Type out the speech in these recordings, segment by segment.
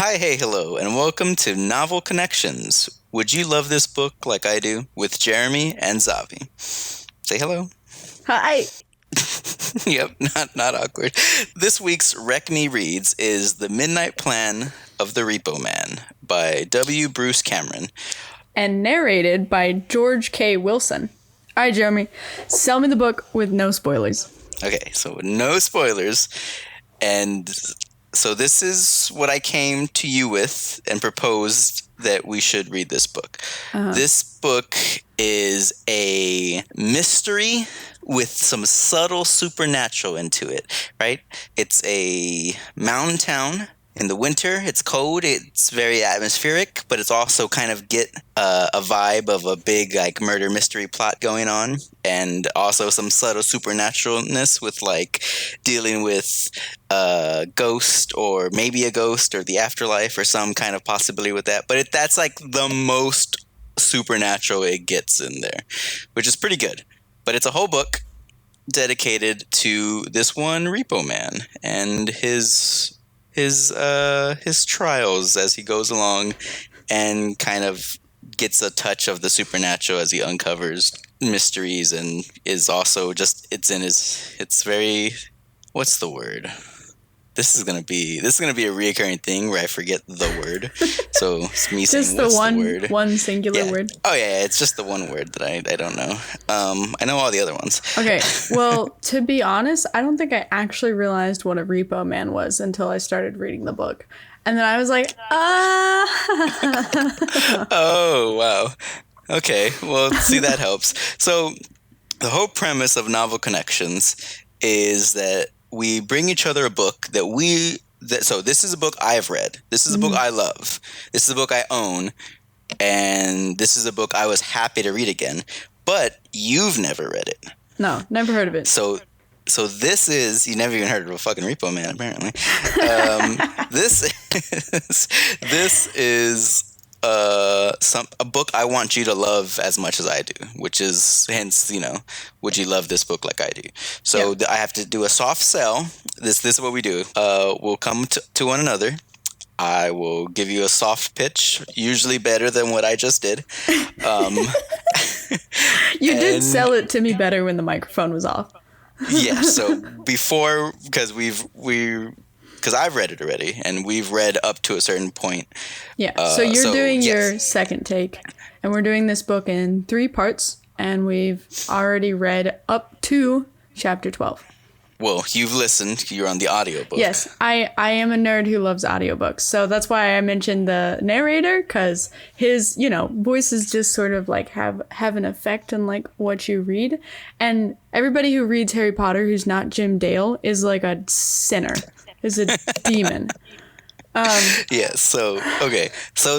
Hi, hey, hello, and welcome to Novel Connections. Would you love this book like I do? With Jeramy and Xavi. Say hello. Hi. Yep, not awkward. This week's Wreck Me Reads is The Midnight Plan of the Repo Man by W. Bruce Cameron. And narrated by George K. Wilson. All right, Jeremy, sell me the book with no spoilers. Okay, so no spoilers. And so this is what I came to you with and proposed that we should read this book. This book is a mystery with some subtle supernatural into it, right? It's a mountain town. In the winter, it's cold, it's very atmospheric, but it's also kind of get a vibe of a big like murder mystery plot going on, and also some subtle supernaturalness with like dealing with a ghost or maybe a ghost or the afterlife or some kind of possibility with that. But that's like the most supernatural it gets in there, which is pretty good. But it's a whole book dedicated to this one Repo Man and his trials as he goes along, and kind of gets a touch of the supernatural as he uncovers mysteries, and is also just it's very, what's the word? This is gonna be a reoccurring thing where I forget the word. So it's me saying, Just what's the word? one singular word. Oh yeah, it's just the one word that I don't know. I know all the other ones. Okay, well, to be honest, I don't think I actually realized what a repo man was until I started reading the book. And then I was like, Oh, wow. Okay, well, see, that helps. So the whole premise of Novel Connections is that we bring each other a book so this is a book I've read. This is a book I love. This is a book I own. And this is a book I was happy to read again. But you've never read it. No, never heard of it. So this is, you never even heard of a fucking Repo Man, apparently. This is a book I want you to love as much as I do, which is hence, would you love this book like I do? So I have to do a soft sell. This is what we do. We'll come to one another. I will give you a soft pitch, usually better than what I just did. You did sell it to me better when the microphone was off. Yeah, so before, because I've read it already, and we've read up to a certain point. Yeah, so you're doing your second take, and we're doing this book in 3 parts, and we've already read up to chapter 12. Well, you've listened. You're on the audiobook. Yes, I am a nerd who loves audiobooks. So that's why I mentioned the narrator, because his, voices just sort of like have an effect on like what you read. And everybody who reads Harry Potter who's not Jim Dale is like a sinner, is a demon. Yeah, so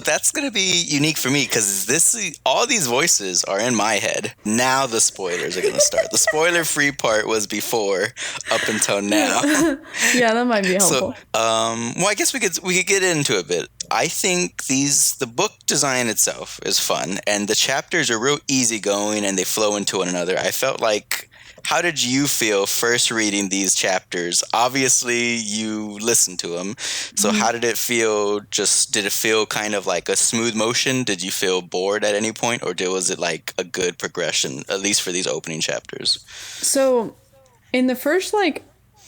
that's gonna be unique for me because all these voices are in my head. Now the spoilers are gonna start. The spoiler-free part was before, up until now. Yeah, that might be helpful. So, well, I guess we could get into it a bit. I think the book design itself is fun, and the chapters are real easygoing and they flow into one another. I felt like. How did you feel first reading these chapters? Obviously, you listened to them. So how did it feel? Did it feel kind of like a smooth motion? Did you feel bored at any point? Or was it like a good progression, at least for these opening chapters? So in the first,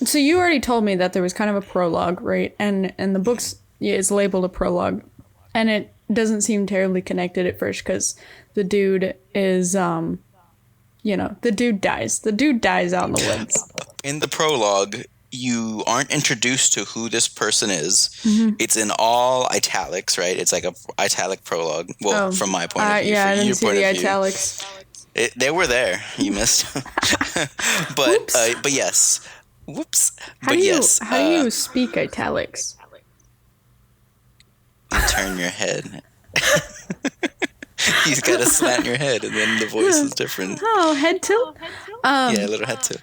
so you already told me that there was kind of a prologue, right? And the book's is labeled a prologue. And it doesn't seem terribly connected at first because the dude is... the dude dies. The dude dies out in the woods. In the prologue, you aren't introduced to who this person is. Mm-hmm. It's in all italics, right? It's like a italic prologue. Well, from my point of view. Yeah, I didn't see the italics. They were there. You missed. But yes. Whoops. How do you speak italics? You turn your head. You've got to slant your head, and then the voice is different. Oh, head tilt? Yeah, a little head tilt.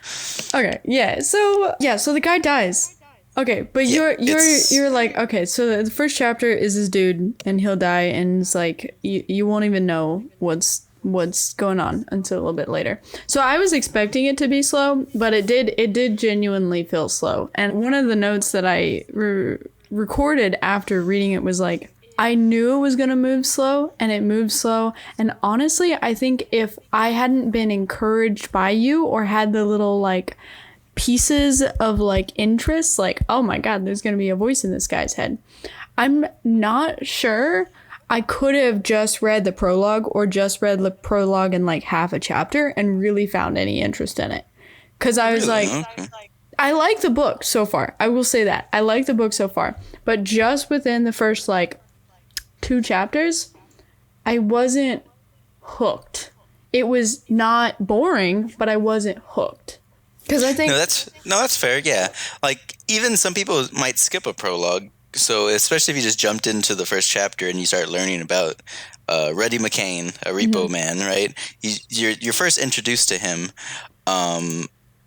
Okay, yeah. So the guy dies. Okay, but you're like, okay, so the first chapter is this dude, and he'll die, and it's like you won't even know what's going on until a little bit later. So I was expecting it to be slow, but it did genuinely feel slow. And one of the notes that I recorded after reading it was like, I knew it was going to move slow, and it moved slow. And honestly, I think if I hadn't been encouraged by you or had the little like pieces of like interest, like, oh my God, there's going to be a voice in this guy's head, I'm not sure I could have just read the prologue or just read the prologue in like half a chapter and really found any interest in it. Because I was like, I like the book so far. I will say that. I like the book so far. But just within the first like 2 chapters, I wasn't hooked. It was not boring, but I wasn't hooked. Because I think... No, that's fair, yeah. Like, even some people might skip a prologue. So, especially if you just jumped into the first chapter and you start learning about Reddy McCain, a repo man, right? You're first introduced to him.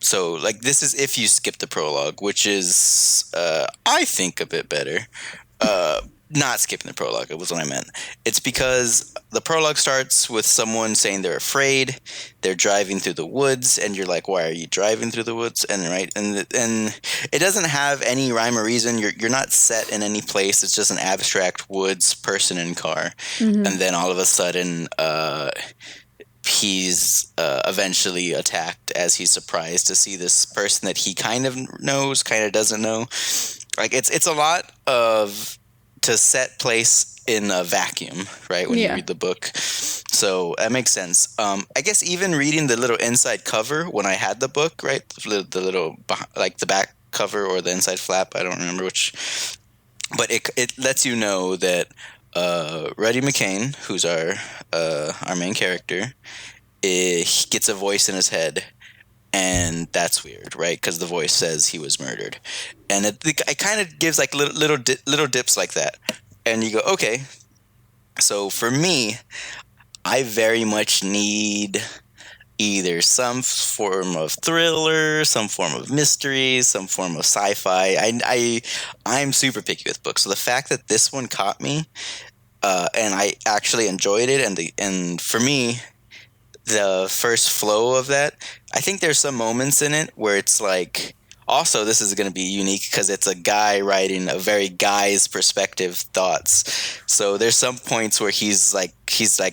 So, like, this is if you skip the prologue, which is, I think, a bit better. Not skipping the prologue, it was what I meant. It's because the prologue starts with someone saying they're afraid, they're driving through the woods, and you're like, why are you driving through the woods? And it doesn't have any rhyme or reason. You're not set in any place. It's just an abstract woods person in car. And then all of a sudden, he's eventually attacked as he's surprised to see this person that he kind of knows, kind of doesn't know. Like, it's a lot of... to set place in a vacuum, right, when you read the book. So that makes sense. I guess even reading the little inside cover when I had the book, right, the little, like the back cover or the inside flap, I don't remember which, but it lets you know that Reddy McCain, who's our main character, he gets a voice in his head. And that's weird, right? Because the voice says he was murdered, and it kind of gives like little dips like that, and you go, okay. So for me, I very much need either some form of thriller, some form of mystery, some form of sci-fi. I'm super picky with books, so the fact that this one caught me, and I actually enjoyed it, and for me, the first flow of that, I think there's some moments in it where it's like, also this is going to be unique because it's a guy writing a very guy's perspective thoughts. So there's some points where he's like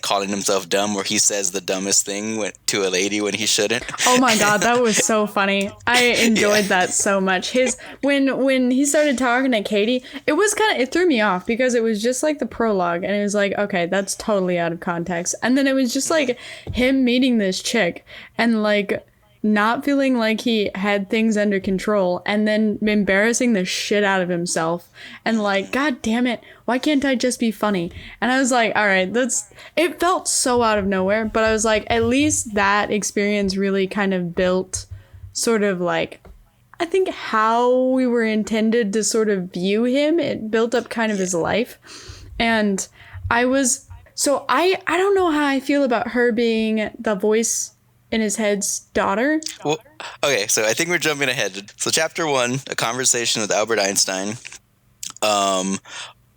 calling himself dumb, where he says the dumbest thing to a lady when he shouldn't. Oh my God, that was so funny. I enjoyed that so much. When he started talking to Katie, it threw me off because it was just like the prologue, and it was like, okay, that's totally out of context. And then it was just like him meeting this chick and like not feeling like he had things under control, and then embarrassing the shit out of himself, and like, God damn it, why can't I just be funny? And I was like, all right, it felt so out of nowhere, but I was like, at least that experience really kind of built sort of like, I think, how we were intended to sort of view him. It built up kind of his life. And I don't know how I feel about her being the voice in his head's daughter. Well, okay, so I think we're jumping ahead. So chapter 1, a conversation with Albert Einstein.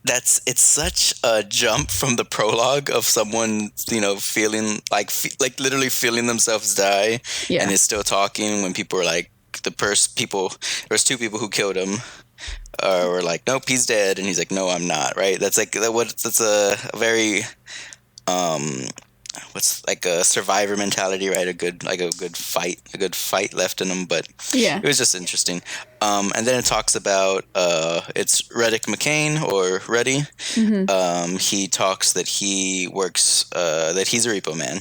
It's such a jump from the prologue of someone, feeling like literally feeling themselves die, and is still talking when people are like, there's 2 people who killed him, were like, nope, he's dead, and he's like, no, I'm not, right? That's like that's a very what's like a survivor mentality, right? A good fight left in him. But it was just interesting. And then it talks about it's Reddick McCain or Reddy. He talks that he works that he's a repo man.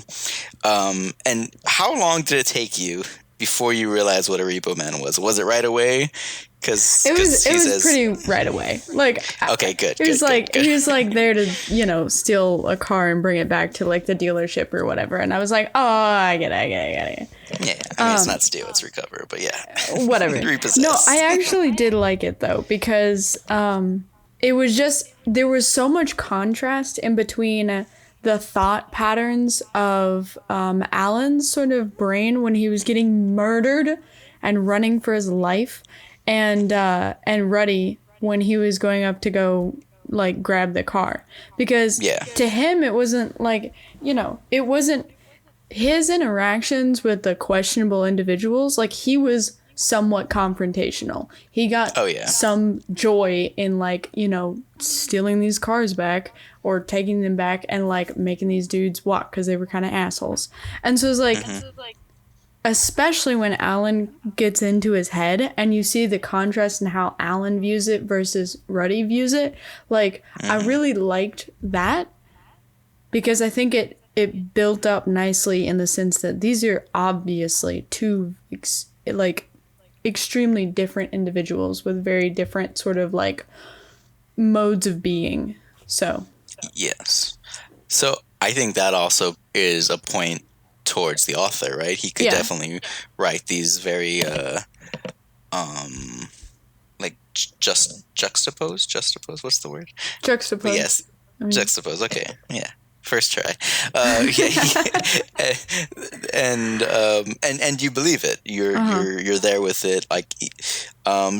And how long did it take you before you realized what a repo man was? Was it right away? Because it was pretty right away. Like, okay, good. He was like there to steal a car and bring it back to like the dealership or whatever, and I was like, oh, I get it. Yeah, I mean, it's not steal, it's recover, but yeah, whatever. Repossess. No, I actually did like it though, because it was just, there was so much contrast in between the thought patterns of Alan's sort of brain when he was getting murdered and running for his life, and Ruddy when he was going up to go like grab the car, because to him it wasn't like, it wasn't his interactions with the questionable individuals. Like, he was somewhat confrontational. He got some joy in, like, you know, stealing these cars back or taking them back and, like, making these dudes walk because they were kind of assholes. And so it's like, especially when Alan gets into his head and you see the contrast in how Alan views it versus Ruddy views it, like, I really liked that because I think it built up nicely in the sense that these are obviously two extremely different individuals with very different sort of like modes of being. So yes, so I think that also is a point towards the author, right? He could definitely write these very like juxtapose, what's the word? Juxtapose. But yes, juxtapose. Okay, yeah. First try. And you believe it. You're there with it. Like,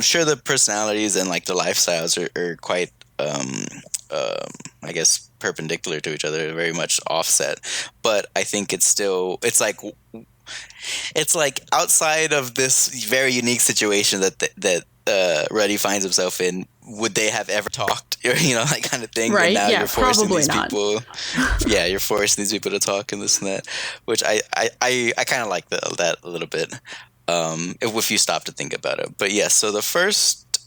sure, the personalities and like the lifestyles are quite, I guess, perpendicular to each other, very much offset. But I think it's like outside of this very unique situation that Ruddy finds himself in, would they have ever talked, you know, like kind of thing? Right. And now you're forcing these people. Yeah, you're forcing these people to talk and this and that, which I kind of like that a little bit, if you stop to think about it. But yes, so the first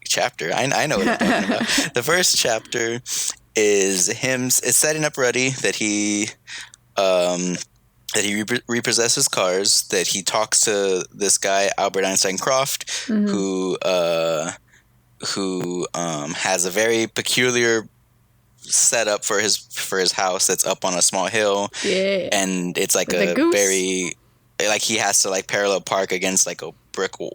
chapter, I know what I'm talking about. The first chapter is setting up Ruddy that he repossesses cars, that he talks to this guy Albert Einstein Croft, who has a very peculiar setup for his house that's up on a small hill, and it's like very, like, he has to like parallel park against like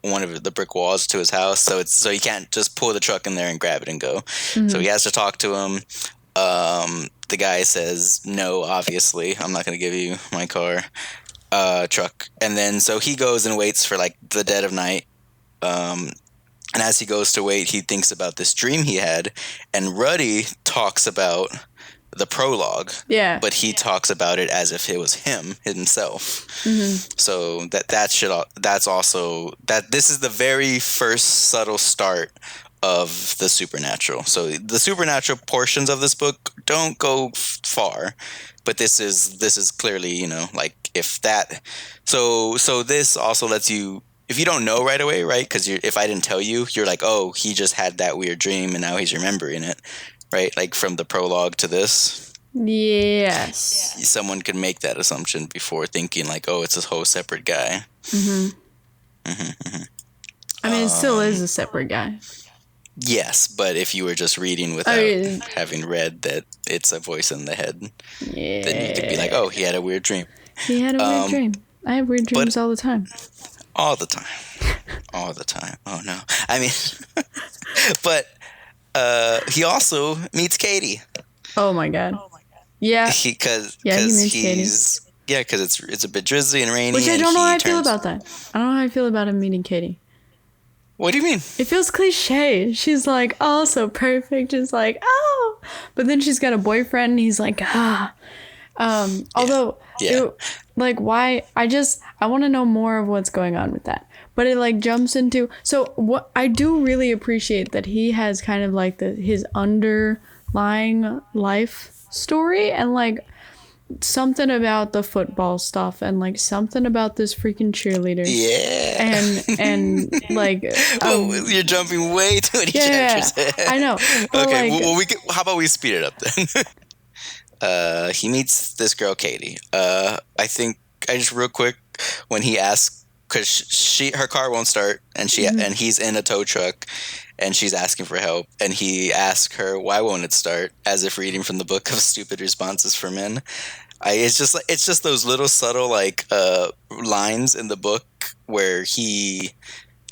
one of the brick walls to his house, so he can't just pull the truck in there and grab it and go. So he has to talk to him. The guy says, no, obviously, I'm not going to give you my truck. And then so he goes and waits for like the dead of night. And as he goes to wait, he thinks about this dream he had. And Ruddy talks about the prologue. Yeah. But he talks about it as if it was himself. So that's also this is the very first subtle start of the supernatural. So the supernatural portions of this book don't go far, but this is clearly, you know, like, if that. So this also lets you, if you don't know right away, right? Because if I didn't tell you, you're like, oh, he just had that weird dream and now he's remembering it, right? Like from the prologue to this. Yes. Someone could make that assumption before thinking like, oh, it's a whole separate guy. I mean, it still is a separate guy. Yes, but if you were just reading without having read that it's a voice in the head, then you could be like, oh, he had a weird dream. He had a weird dream. I have weird dreams all the time. All the time. All the time. Oh, no. I mean, but he also meets Katie. Oh, my God. Yeah. Because he's... Yeah, because it's a bit drizzly and rainy. Which I don't know how I feel about that. I don't know how I feel about him meeting Katie. What do you mean? It feels cliche. She's like, oh, so perfect. Just like, oh. But then she's got a boyfriend and he's like, ah. Although, like, why? I want to know more of what's going on with that. But it like jumps into, so what I do really appreciate that he has kind of like his underlying life story and like something about the football stuff and like something about this freaking cheerleader. Yeah. And like you're jumping way too many chapters. I know. Okay, like, well, how about we speed it up then? He meets this girl Katie. I think I just real quick, when he asks, because her car won't start and and he's in a tow truck and she's asking for help, and he asks her, why won't it start, as if reading from the book of Stupid Responses for Men. It's just those little subtle like lines in the book where he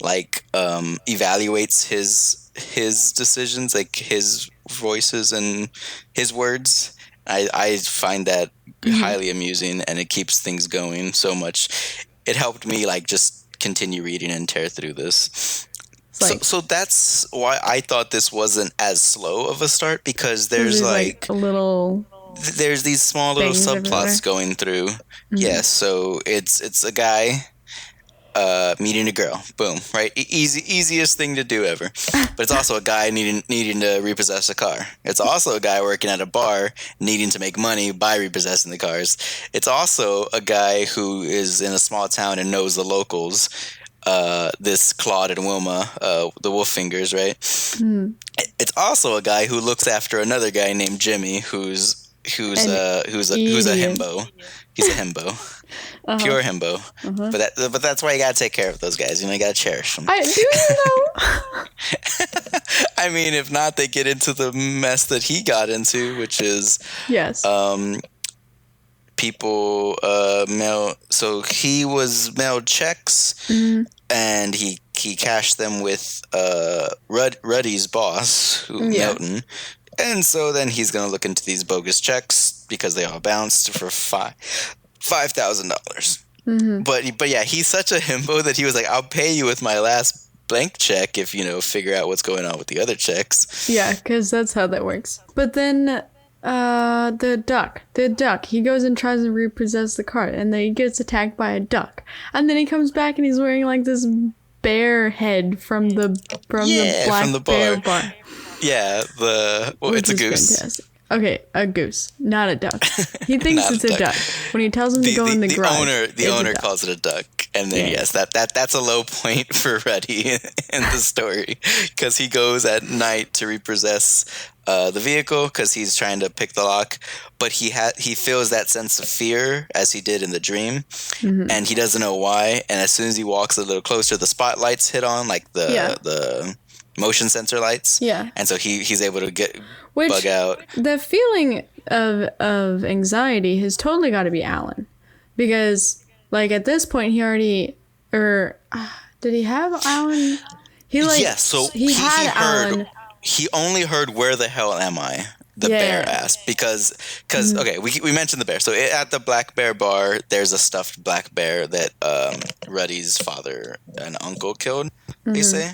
like evaluates his decisions, like his voices and his words. I find that highly amusing, and it keeps things going so much. It helped me like just continue reading and tear through this. So that's why I thought this wasn't as slow of a start, because there's like a little... There's these small little subplots going through. Yes, so it's a guy meeting a girl. Boom, right? Easiest thing to do ever. But it's also a guy needing to repossess a car. It's also a guy working at a bar needing to make money by repossessing the cars. It's also a guy who is in a small town and knows the locals. This Claude and Wilma, the Wolf Fingers, right? It's also a guy who looks after another guy named Jimmy, who's a himbo. He's a himbo. Pure himbo. But that's why you gotta take care of those guys. You know, you gotta cherish them. Do you know? I mean, if not, they get into the mess that he got into, which is yes. People mail. So he was mailed checks, and he cashed them with Ruddy's boss, Milton. And so then he's gonna look into these bogus checks because they all bounced for $5,000. But yeah, he's such a himbo that he was like, I'll pay you with my last blank check if you figure out what's going on with the other checks. Yeah, because that's how that works. But then the duck, he goes and tries to repossess the car, and then he gets attacked by a duck, and then he comes back and he's wearing like this bear head from the Black Bear bar. Yeah, it's a goose. Fantastic. Okay, a goose, not a duck. He thinks it's a duck. When he tells him to go in the garage. The owner calls it a duck. And then yes, that's a low point for Ruddy in the story, because he goes at night to repossess the vehicle because he's trying to pick the lock, but he feels that sense of fear as he did in the dream, and he doesn't know why. And as soon as he walks a little closer, the spotlights hit on, like the motion sensor lights. Yeah. And so he's able to bug out. The feeling of anxiety has totally got to be Alan, because like at this point he already did he have Alan? He had Alan. He only heard "Where the hell am I?" The bear asked because okay, we mentioned the bear. So at the Black Bear bar, there's a stuffed black bear that Ruddy's father and uncle killed. They say.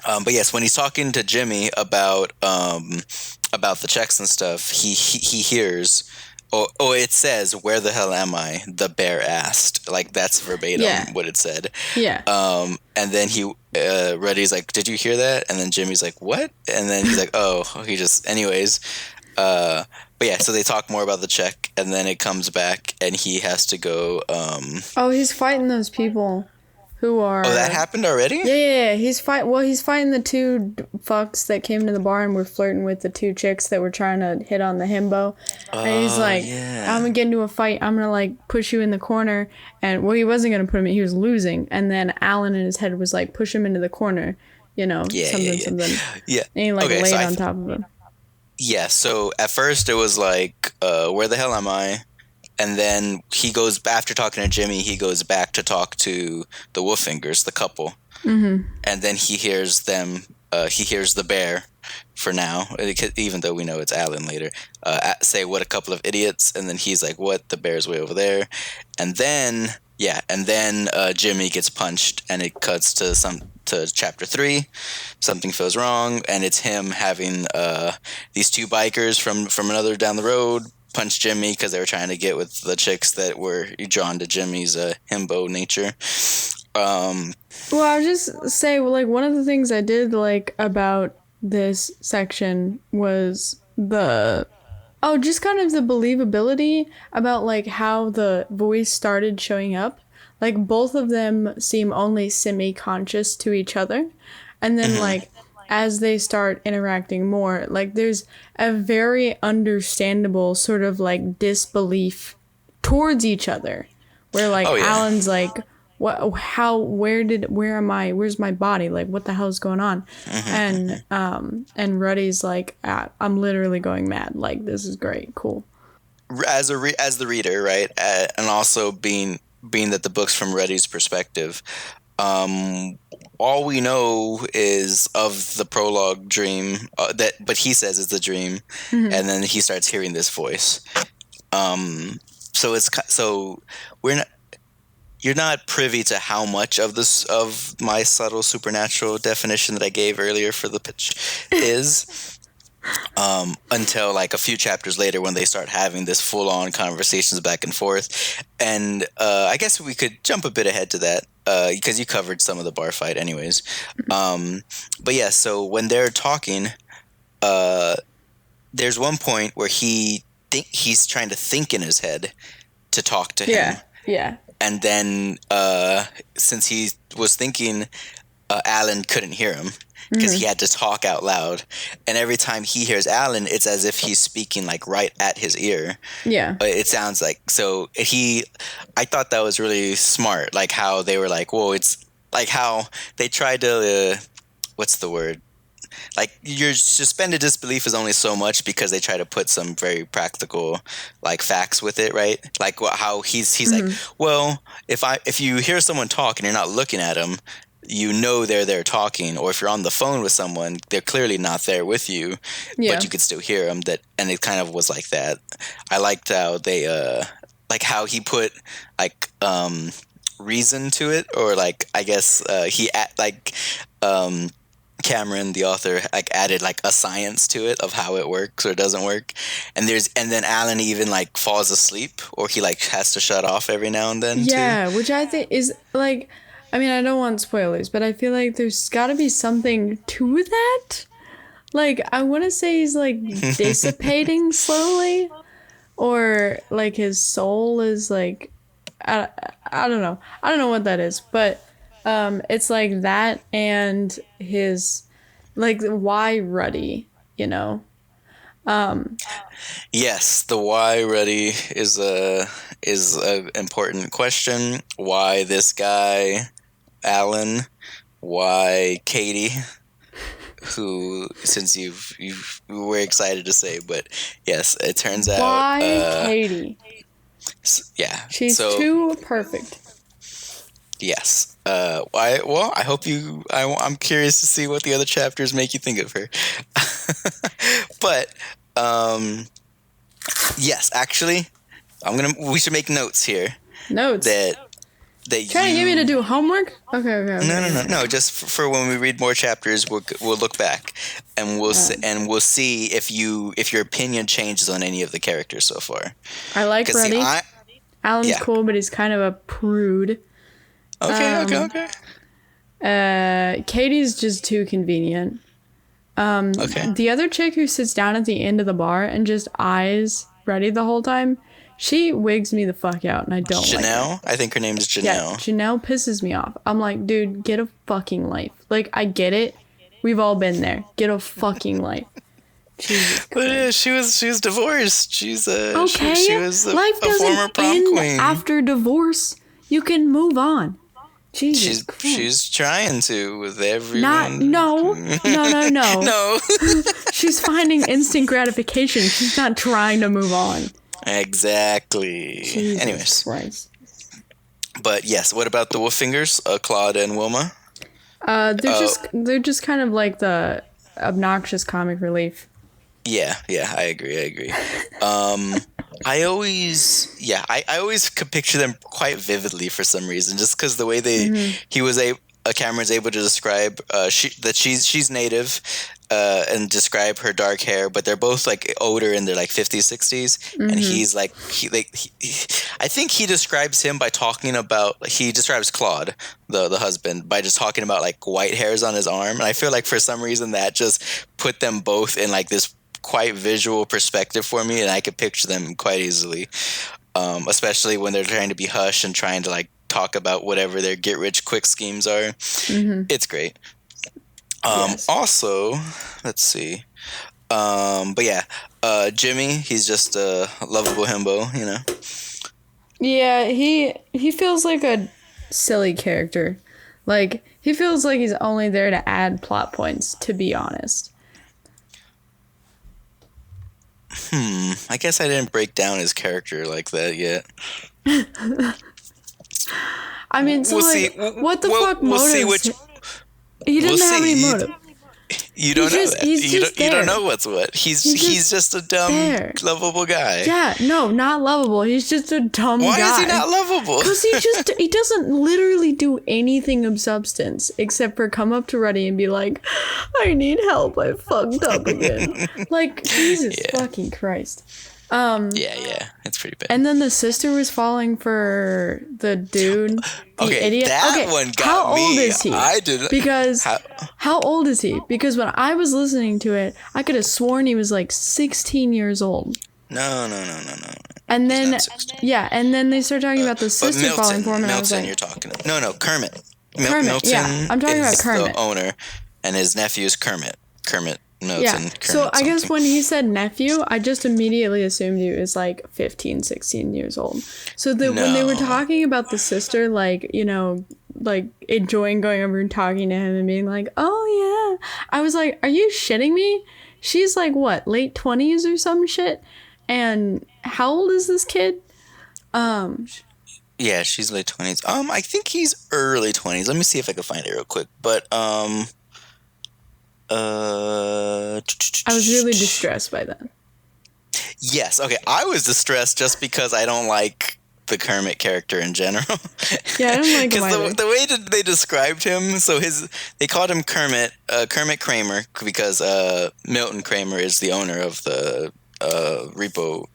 But yes, when he's talking to Jimmy about the checks and stuff, he hears, it says, "Where the hell am I?" The bear asked. Like that's verbatim what it said. Yeah. And then Ruddy's like, "Did you hear that?" And then Jimmy's like, "What?" And then he's like, "Oh, he just." Anyways, but yeah, so they talk more about the check, and then it comes back, and he has to go. He's fighting those people. Who are... Oh, that happened already? Yeah. He's fighting the two fucks that came to the bar and were flirting with the two chicks that were trying to hit on the himbo. And he's like, I'm gonna get into a fight. I'm gonna like push you in the corner. And he wasn't gonna put him in. He was losing. And then Alan in his head was like, push him into the corner. Something. Yeah. And he laid on top of him. Yeah. So at first it was like, where the hell am I? And then he goes, after talking to Jimmy, he goes back to talk to the Wolffingers, the couple. And then he hears them, he hears the bear for now, even though we know it's Alan later, say, "What a couple of idiots." And then he's like, "What? The bear's way over there." And then, Jimmy gets punched, and it cuts to chapter 3. Something feels wrong, and it's him having these two bikers from another down the road punch Jimmy because they were trying to get with the chicks that were drawn to Jimmy's himbo nature. Well, I'll just say, like, one of the things I did like about this section was just kind of the believability about like how the voice started showing up. Like both of them seem only semi-conscious to each other, and then like as they start interacting more, like there's a very understandable sort of like disbelief towards each other, where like Alan's like, what, how, where am I, where's my body, like what the hell's going on? And Ruddy's like, I'm literally going mad, like this is great, cool. As the reader, right, and also being that the book's from Ruddy's perspective, all we know is of the prologue dream, but he says it's a dream, and then he starts hearing this voice. So you're not privy to how much of my subtle supernatural definition that I gave earlier for the pitch is. Until like a few chapters later when they start having this full-on conversations back and forth. And I guess we could jump a bit ahead to that because you covered some of the bar fight anyways. But yeah, so when they're talking, there's one point where he's trying to think in his head to talk to him. Yeah. And then since he was thinking, Alan couldn't hear him because he had to talk out loud. And every time he hears Alan, it's as if he's speaking like right at his ear. Yeah. It sounds like, so I thought that was really smart. Like how they were like, whoa, it's like how they tried to, what's the word? Like your suspended disbelief is only so much because they try to put some very practical like facts with it, right? Like how he's like, well, if you hear someone talk and you're not looking at them, you know they're there talking, or if you're on the phone with someone, they're clearly not there with you, but you could still hear them. And it kind of was like that. I liked how they like how he put like reason to it, or like I guess Cameron, the author, like added like a science to it of how it works or doesn't work. And then Alan even like falls asleep, or he like has to shut off every now and then too. Which I think is like, I mean, I don't want spoilers, but I feel like there's got to be something to that. Like, I want to say he's like dissipating slowly, or like his soul is like, I don't know. I don't know what that is, but it's like that, and his like why Ruddy, you know. Yes, the why Ruddy is a important question. Why this guy, Alan? Why Katie? Who, since you were excited to say, but yes, it turns out why Katie. Yeah, she's too perfect. Yes. I hope I'm curious to see what the other chapters make you think of her. But yes, actually, we should make notes here. Notes that trying to get me to do homework. Okay. No. Just for when we read more chapters, we'll look back and we'll see if your opinion changes on any of the characters so far. I like Ruddy. Alan's cool, but he's kind of a prude. Okay. Katie's just too convenient. The other chick who sits down at the end of the bar and just eyes Ruddy the whole time, she wigs me the fuck out, and I don't like Janelle? I think her name is Janelle. Yeah, Janelle pisses me off. I'm like, dude, get a fucking life. Like, I get it. We've all been there. Get a fucking life. Jesus Christ. She was divorced. She's okay. She was life a former prom queen. After divorce, you can move on. Jesus Christ. She's trying to with everyone. No. No. She's finding instant gratification. She's not trying to move on. Exactly. Jesus Anyways. Christ. But yes, what about the Wolfingers, Claude and Wilma? They're just kind of like the obnoxious comic relief. Yeah, I agree. I always could picture them quite vividly for some reason, just because the way Cameron's able to describe that she's native and describe her dark hair, but they're both like older in their like 50s, 60s, and he's like I think he describes him by talking about he describes Claude, the husband, by just talking about like white hairs on his arm, and I feel like for some reason that just put them both in like this quite visual perspective for me, and I could picture them quite easily, especially when they're trying to be hush and trying to like talk about whatever their get rich quick schemes are. It's great. Yes. Also, let's see. But yeah, Jimmy, he's just a lovable himbo, you know. Yeah, he feels like a silly character. Like, he feels like he's only there to add plot points, to be honest. I guess I didn't break down his character like that yet. I mean, so what the fuck motives? He doesn't have any motive. You don't know that. You don't know what's what. He's just a dumb, lovable guy. Yeah, no, not lovable. He's just a dumb guy. Why is he not lovable? Because he doesn't literally do anything of substance except for come up to Ruddy and be like, I need help. I fucked up again. Like, Jesus fucking Christ. Yeah, it's pretty bad. And then the sister was falling for the dude, the idiot. That one got how me. Old is he? I didn't. Because how old is he? Because when I was listening to it, I could have sworn he was like 16 years old. No. And then, and then they start talking about the sister falling for him, and I was like, you're talking. No, Kermit. Kermit. Milton. Yeah, I'm talking about Kermit, the owner, and his nephew is Kermit. Milton. Yeah. Kermit so I guess something. when he said nephew, I just immediately assumed he was like 15, 16 years old. So when they were talking about the sister, like, you know, like enjoying going over and talking to him and being like, oh yeah, I was like, are you shitting me? She's like, what, late 20s or some shit? And how old is this kid? Yeah, she's late 20s. I think he's early 20s. Let me see if I can find it real quick. But I was really distressed by that. Yes, okay. I was distressed just because I don't like the Kermit character in general. Yeah, I don't like him either. Because the way that they described him, so they called him Kermit Kramer, because Milton Kramer is the owner of the Repo,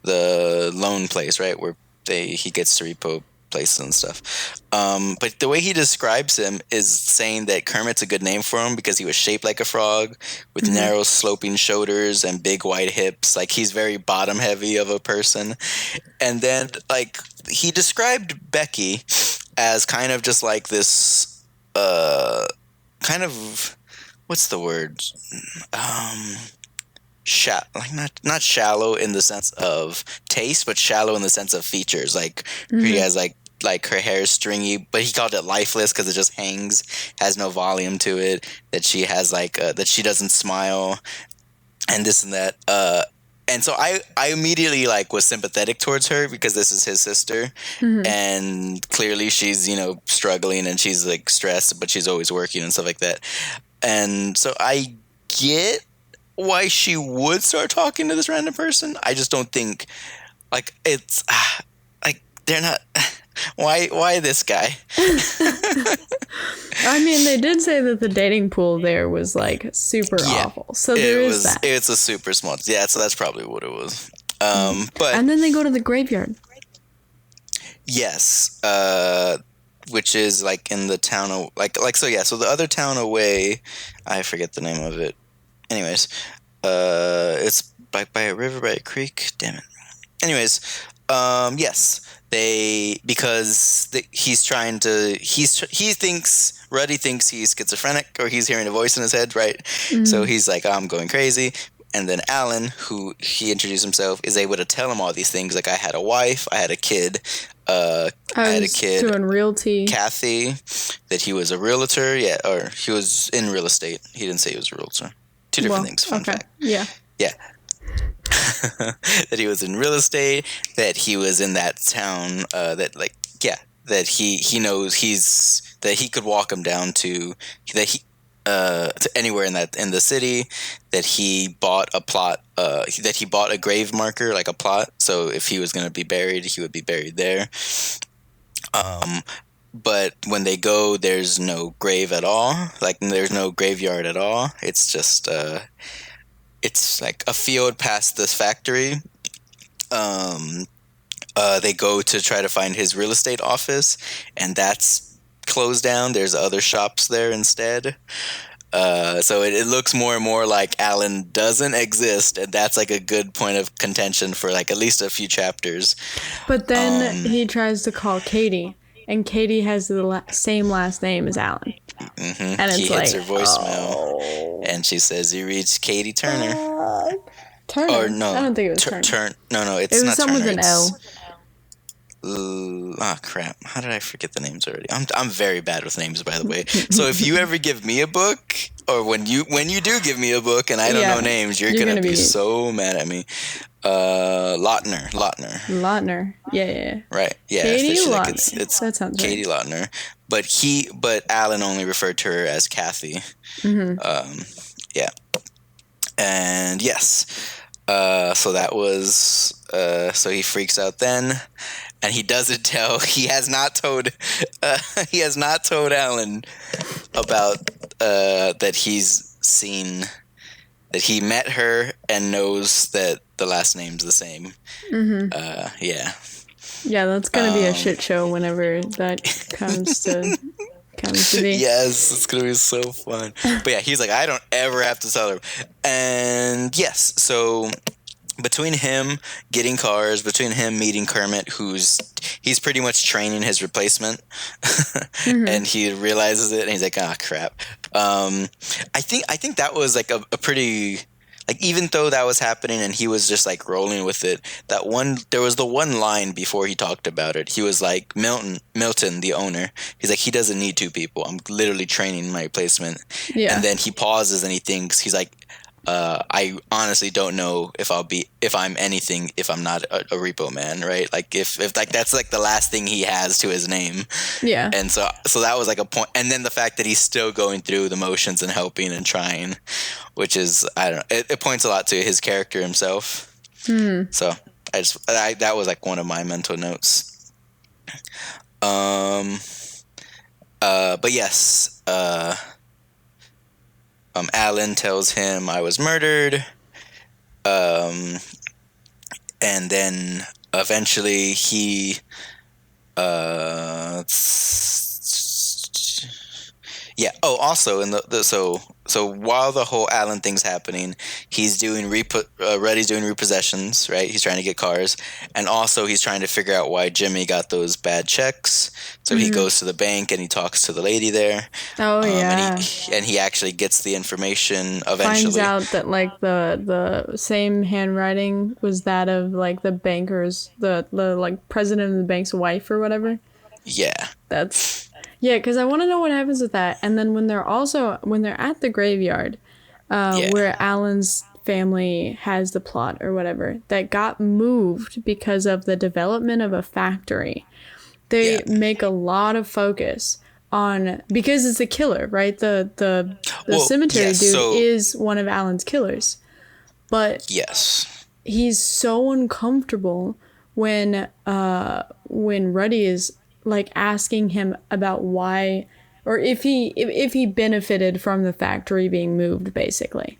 the loan place, right, where he gets to repo places and stuff. But the way he describes him is saying that Kermit's a good name for him because he was shaped like a frog with narrow sloping shoulders and big wide hips. Like, he's very bottom heavy of a person. And then, like, he described Becky as kind of just like this kind of, what's the word? Not shallow in the sense of taste, but shallow in the sense of features. Like, he has like her hair is stringy, but he called it lifeless because it just hangs, has no volume to it. That she has that she doesn't smile, and this and that. And so I immediately was sympathetic towards her because this is his sister, and clearly she's struggling and she's stressed, but she's always working and stuff like that. And so I get why she would start talking to this random person. I just don't think it's they're not. Why this guy? I mean, they did say that the dating pool there was super awful. So there is that. It's a super small. Yeah, so that's probably what it was. But and then they go to the graveyard. Yes, which is in the town of so yeah. So the other town away, I forget the name of it. Anyways, it's by a river, by a creek. Damn it. Anyways, yes. Ruddy thinks he's schizophrenic, or he's hearing a voice in his head, right? So he's like, I'm going crazy. And then Alan, who he introduced himself, is able to tell him all these things. Like, I had a wife, I had a kid, I had a kid, doing realty. Kathy, that he was a realtor, or he was in real estate. He didn't say he was a realtor. Two different things. Fun fact. Yeah. That he was in real estate, that he was in that town, that he knows that he could walk him down to anywhere in the city, that he bought a plot, that he bought a grave marker, like a plot, so if he was going to be buried, he would be buried there. But when they go, there's no grave at all, there's no graveyard at all. It's just it's like a field past this factory. They go to try to find his real estate office, and that's closed down. There's other shops there instead. So it looks more and more like Alan doesn't exist, and that's a good point of contention for at least a few chapters. But then he tries to call Katie, and Katie has the same last name as Alan. Mm-hmm. And he hits her voicemail, and she says, "You reached Katie Turner." Turner? Or no, I don't think it was Turner. No, it was not someone Turner. with an L. Oh crap! How did I forget the names already? I'm very bad with names, by the way. So if you ever give me a book, or when you do give me a book and I don't know names, you're gonna be so mad at me. Lautner. Yeah. Right. Yeah. Katie Lautner. It's that sounds Katie right. Lautner. But Alan only referred to her as Kathy. Yeah. And yes. So that was. So he freaks out then, and he doesn't tell. He has not told. He has not told Alan about that he's seen, that he met her and knows that the last name's the same. Yeah. Yeah, that's gonna be a shit show whenever that comes to be. Yes, it's gonna be so fun. But yeah, he's like, I don't ever have to tell her. And yes, so between him getting cars, between him meeting Kermit, he's pretty much training his replacement, and he realizes it, and he's like, ah, crap. I think that was like a pretty, like, even though that was happening and he was just like rolling with it, there was the one line before he talked about it. He was like, Milton, the owner, he's like, he doesn't need two people. I'm literally training my replacement. Yeah. And then he pauses and he thinks, he's like, I honestly don't know if I'm anything if I'm not a repo man, right? Like if like that's like the last thing he has to his name. Yeah. And so that was like a point. And then the fact that he's still going through the motions and helping and trying, which is, I don't know, it points a lot to his character himself. So that was like one of my mental notes. But yes, Alan tells him I was murdered. And then eventually he, yeah. Oh, also in so while the whole Alan thing's happening, he's doing Reddy's doing repossessions, right? He's trying to get cars, and also he's trying to figure out why Jimmy got those bad checks. So he goes to the bank and he talks to the lady there. Oh yeah. And he actually gets the information eventually. Finds out that like the same handwriting was that of like the banker's the like president of the bank's wife or whatever. Yeah. Yeah, because I want to know what happens with that. And then when they're at the graveyard, where Alan's family has the plot or whatever, that got moved because of the development of a factory. They make a lot of focus on, because it's a killer, right? The cemetery dude is one of Alan's killers. But yes, he's so uncomfortable when Ruddy is like asking him about why, or if he benefited from the factory being moved, basically.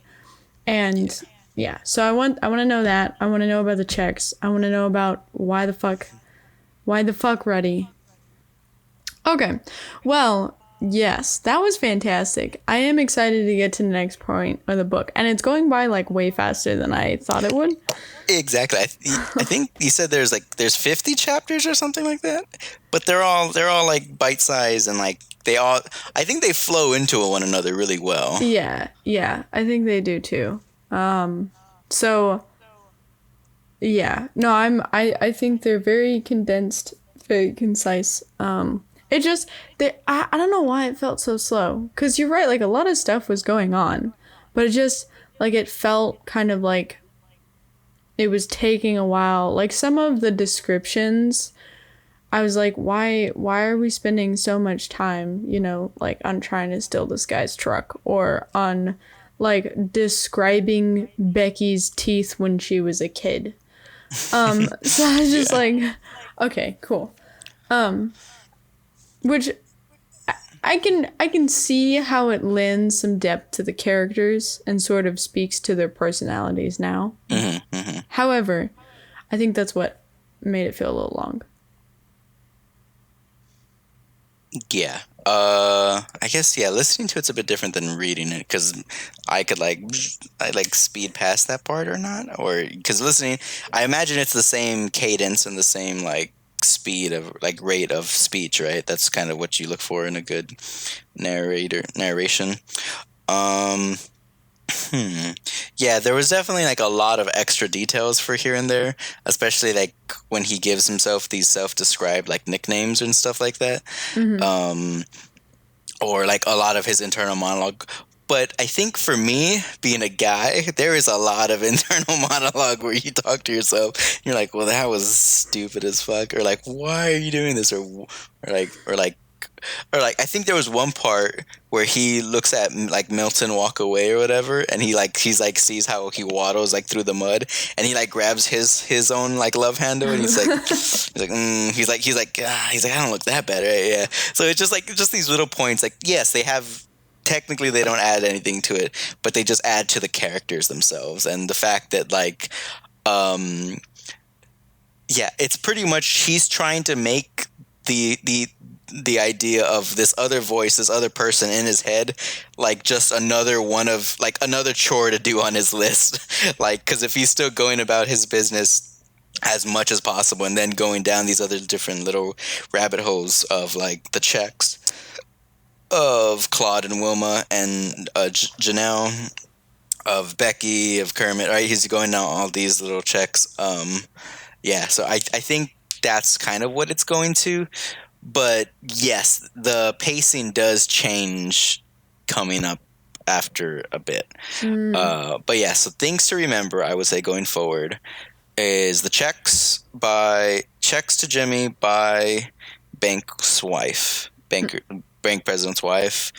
And yeah, so I want to know that. I want to know about the checks. I want to know about why the fuck Ruddy. Okay, well, yes, that was fantastic. I am excited to get to the next point of the book, and it's going by like way faster than I thought it would. Exactly. I think you said there's 50 chapters or something like that, but they're all like bite size, and like I think they flow into one another really well. Yeah, I think they do too. So yeah, no, I think they're very condensed, very concise. It just, I don't know why it felt so slow, because you're right, like a lot of stuff was going on, but it just like it felt kind of like it was taking a while. Like some of the descriptions, I was like, why are we spending so much time, like on trying to steal this guy's truck, or on like describing Becky's teeth when she was a kid. So I was just like, okay, cool. Which I can see how it lends some depth to the characters and sort of speaks to their personalities now. However, I think that's what made it feel a little long. Yeah. I guess, listening to it's a bit different than reading it, because I could I speed past that part or not, or because listening, I imagine it's the same cadence and the same like speed of like rate of speech, right? That's kind of what you look for in a good narration. Yeah, there was definitely like a lot of extra details for here and there, especially like when he gives himself these self-described like nicknames and stuff like that. Or like a lot of his internal monologue. But I think for me, being a guy, there is a lot of internal monologue where you talk to yourself. And you're like, well, that was stupid as fuck. Or like, why are you doing this? Or I think there was one part where he looks at like Milton walk away or whatever, and he's like sees how he waddles like through the mud, and he like grabs his own like love handle, and he's like I don't look that bad, right? Yeah. So it's just these little points. Like, yes, they have technically they don't add anything to it, but they just add to the characters themselves. And the fact that like yeah, it's pretty much he's trying to make the idea of this other voice, this other person in his head, like just another one of like another chore to do on his list. Like, because if he's still going about his business as much as possible and then going down these other different little rabbit holes of like the checks of Claude and Wilma and Janelle, of Becky, of Kermit, right? He's going down all these little checks. Yeah, so I think that's kind of what it's going to. But yes, the pacing does change coming up after a bit. But yeah, so things to remember, I would say, going forward is the checks to Jimmy by bank president's wife.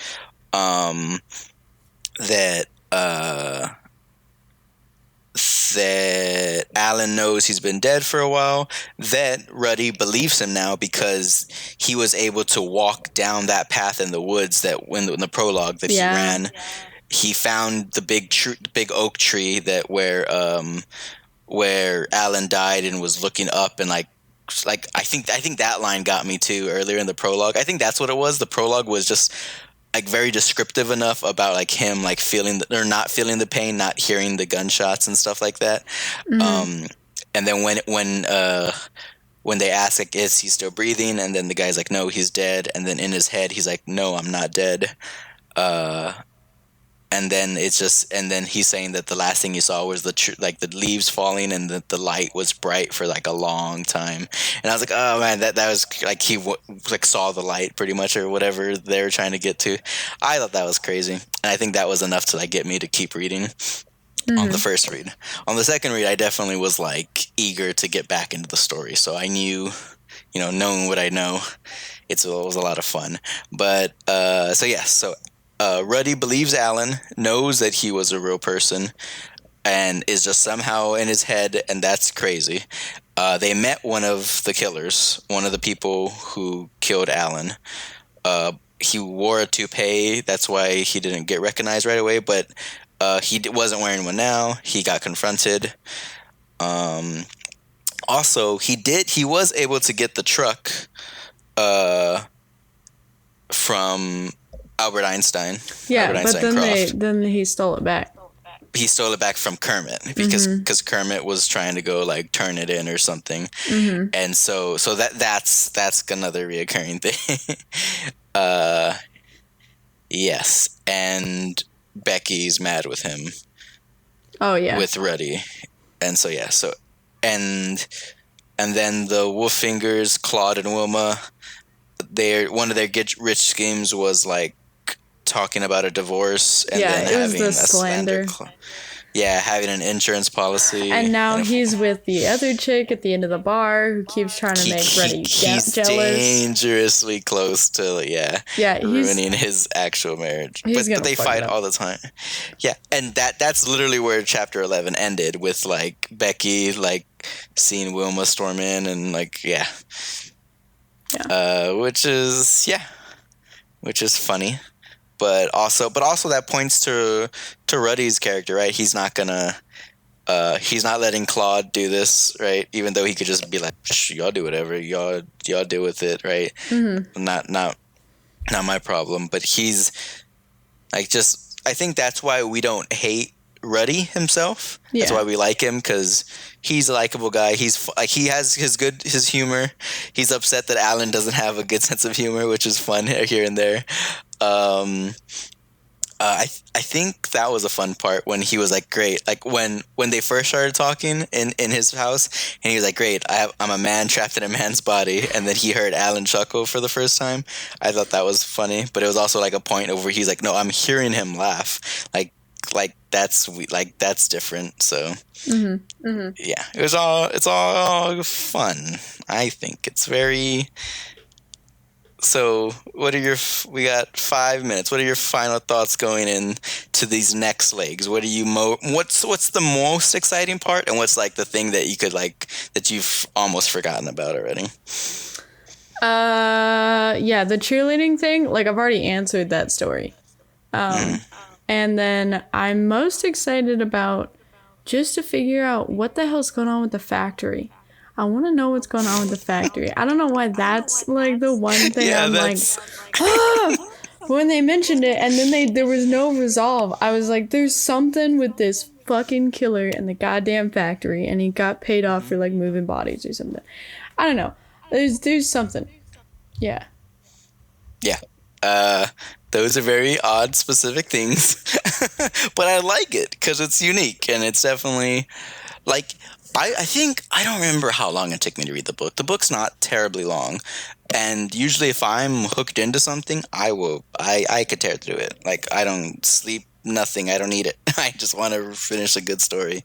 That Alan knows he's been dead for a while, that Ruddy believes him now because he was able to walk down that path in the woods that in the prologue that he ran. He found the big oak tree that where Alan died and was looking up and like I think that line got me too earlier in the prologue. I think that's what it was. The prologue was just like very descriptive enough about like him like feeling or not feeling the pain, not hearing the gunshots and stuff like that. And then when they ask like, is he still breathing, and then the guy's like, no, he's dead, and then in his head he's like, no, I'm not dead. And then he's saying that the last thing he saw was the leaves falling and that the light was bright for like a long time. And I was like, oh man, that was like he saw the light pretty much, or whatever they were trying to get to. I thought that was crazy, and I think that was enough to like get me to keep reading. On the first read. On the second read, I definitely was like eager to get back into the story. So I knew, knowing what I know, it was a lot of fun. But Ruddy believes Alan, knows that he was a real person, and is just somehow in his head, and that's crazy. They met one of the killers, one of the people who killed Alan. He wore a toupee, that's why he didn't get recognized right away, but he wasn't wearing one now. He got confronted. Also, he was able to get the truck from Albert Einstein. Yeah, Albert but Einstein then he stole it back. He stole it back from Kermit because Kermit was trying to go like turn it in or something, and so that's another reoccurring thing. Yes, and Becky's mad with him. Oh yeah, with Ruddy, and so yeah, and then the Wolfingers, Claude and Wilma, one of their get rich schemes was like talking about a divorce and then having a slander. Having an insurance policy. And now he's with the other chick at the end of the bar who keeps trying to make Ruddy jealous. Dangerously close to ruining his actual marriage. But they fight all the time. Yeah, and that's literally where chapter 11 ended, with like Becky like seeing Wilma storm in and like which is funny. But also that points to Ruddy's character, right? He's not letting Claude do this, right? Even though he could just be like, y'all do whatever, y'all deal with it, right? Not my problem. But he's like, I think that's why we don't hate Ruddy himself. That's why we like him, because he's a likable guy. He's like, he has his humor. He's upset that Alan doesn't have a good sense of humor, which is fun here and there. I think that was a fun part when he was like, great, like when they first started talking in his house, and he was like, great, I'm a man trapped in a man's body, and then he heard Alan chuckle for the first time. I thought that was funny, but it was also like a point over he's like, no, I'm hearing him laugh, like that's different. So yeah, it's all fun. I think it's very. So, we got 5 minutes. What are your final thoughts going in to these next legs? What are you what's the most exciting part, and what's like the thing that you could like that you've almost forgotten about already? The cheerleading thing, like I've already answered that story. And then I'm most excited about just to figure out what the hell's going on with the factory. I want to know what's going on with the factory. I don't know why that's like the one thing Yeah, I'm that's... like, ah! When they mentioned it and then there was no resolve. I was like, there's something with this fucking killer in the goddamn factory, and he got paid off for like moving bodies or something. I don't know. There's something. Yeah. Yeah. Those are very odd, specific things. But I like it because it's unique, and it's definitely like I think I don't remember how long it took me to read the book. The book's not terribly long, and usually if I'm hooked into something, I could tear through it. Like, I don't sleep, nothing. I don't need it. I just want to finish a good story.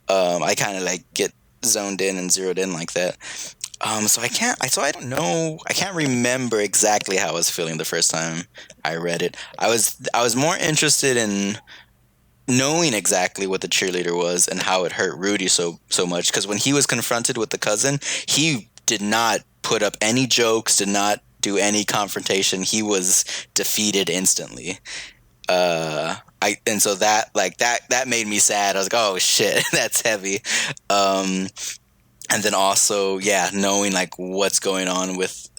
I kind of like get zoned in and zeroed in like that. So I don't know. I can't remember exactly how I was feeling the first time I read it. I was more interested in knowing exactly what the cheerleader was and how it hurt Rudy so much. Because when he was confronted with the cousin, he did not put up any jokes, did not do any confrontation. He was defeated instantly. And so that made me sad. I was like, oh shit, that's heavy. And then also, yeah, knowing like what's going on with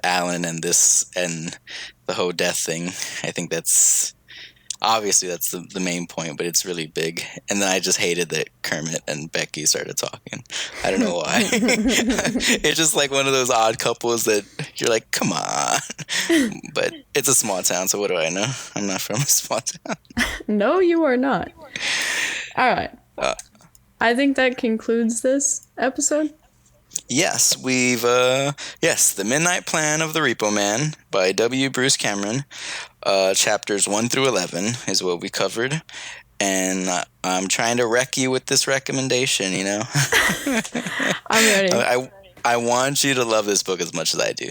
Alan and this and the whole death thing. I think that's the main point, but it's really big. And then I just hated that Kermit and Becky started talking. I don't know why. It's just like one of those odd couples that you're like, come on. But it's a small town, so what do I know? I'm not from a small town. No, you are not. All right. I think that concludes this episode. Yes, The Midnight Plan of the Repo Man by W. Bruce Cameron. Chapters 1 through 11 is what we covered. And I'm trying to wreck you with this recommendation, you know? I'm ready. I want you to love this book as much as I do.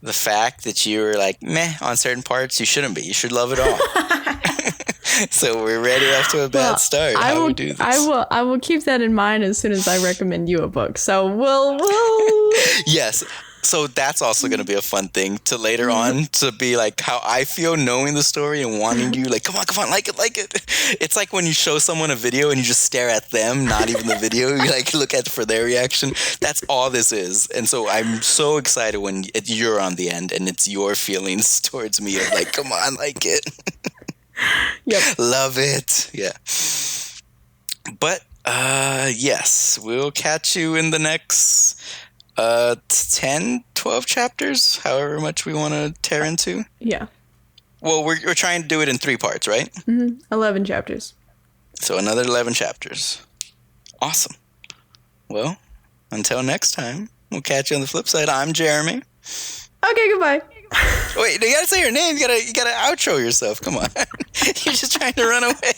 The fact that you're like, meh, on certain parts, you shouldn't be. You should love it all. So we're ready off to a bad start. How do we do this? I will keep that in mind as soon as I recommend you a book. So we'll Yes. So that's also going to be a fun thing to later on to be like how I feel knowing the story and wanting you like, come on, like it. It's like when you show someone a video and you just stare at them, not even the video. You like look at for their reaction. That's all this is. And so I'm so excited when you're on the end and it's your feelings towards me of like, come on, like it. Yep. Love it. Yeah. But yes, we'll catch you in the next 10, 12 chapters, however much we want to tear into. Yeah. Well, we're trying to do it in 3 parts, right? 11 chapters. So another 11 chapters. Awesome. Well, until next time, we'll catch you on the flip side. I'm Jeremy. Okay, goodbye. Wait, you gotta say your name. You gotta outro yourself. Come on. You're just trying to run away.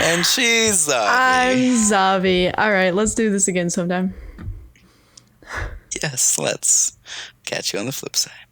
And she's Xavi. I'm Xavi. All right, let's do this again sometime. Yes, let's catch you on the flip side.